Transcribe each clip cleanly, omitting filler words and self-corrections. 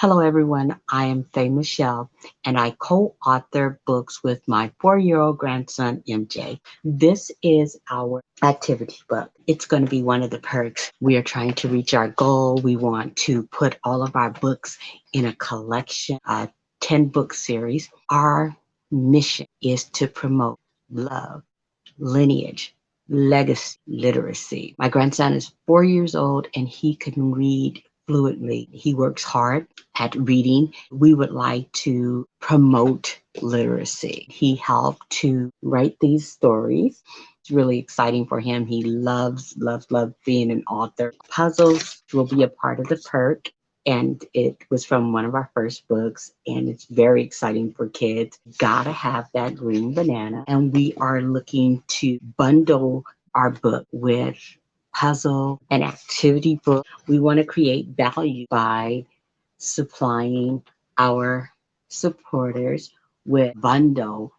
Hello, everyone. I am Fay Michelle, and I co-author books with my 4-year-old grandson, MJ. This is our activity book. It's going to be one of the perks. We are trying to reach our goal. We want to put all of our books in a collection, a 10-book series. Our mission is to promote love, lineage, legacy, literacy. My grandson is 4 years old and he can read fluently. He works hard at reading. We would like to promote literacy. He helped to write these stories. It's really exciting for him. He loves being an author. Puzzles will be a part of the perk. And it was from one of our first books, and it's very exciting for kids. Gotta have that green banana. And we are looking to bundle our book with puzzle and activity book. We want to create value by supplying our supporters with bundle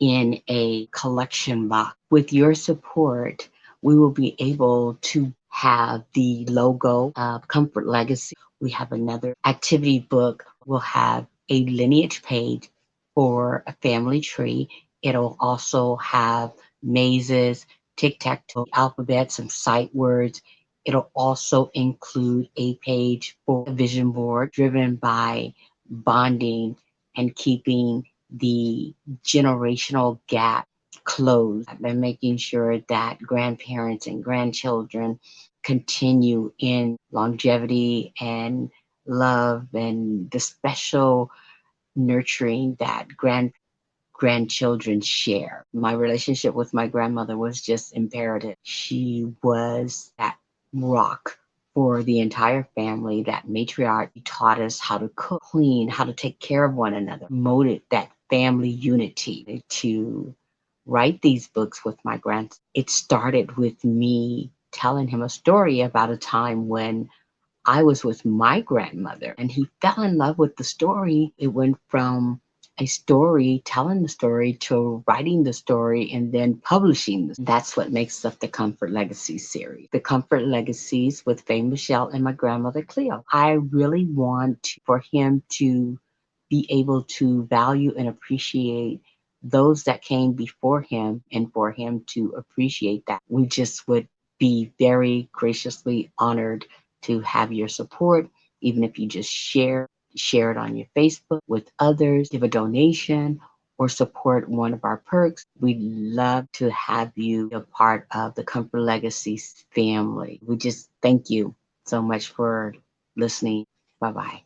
in a collection box. With your support, we will be able to have the logo of Comfort Legacy. We have another activity book. We'll have a lineage page for a family tree. It'll also have mazes, tic-tac-toe, alphabet, some sight words. It'll also include a page for a vision board driven by bonding and keeping the generational gap closed and making sure that grandparents and grandchildren continue in longevity and love and the special nurturing that grandchildren share. My relationship with my grandmother was just imperative. She was that rock for the entire family, that matriarch. She taught us how to cook, clean, how to take care of one another, promoted that family unity. To write these books with my grandson, it started with me telling him a story about a time when I was with my grandmother and he fell in love with the story. It went from a story, telling the story, to writing the story and then publishing. That's what makes up the Comfort Legacies series. The Comfort Legacies with Fay Michelle and my grandmother Cleo. I really want for him to be able to value and appreciate those that came before him and for him to appreciate that. We just would be very graciously honored to have your support, even if you just share it on your Facebook with others, give a donation, or support one of our perks. We'd love to have you a part of the Comfort Legacies family. We just thank you so much for listening. Bye-bye.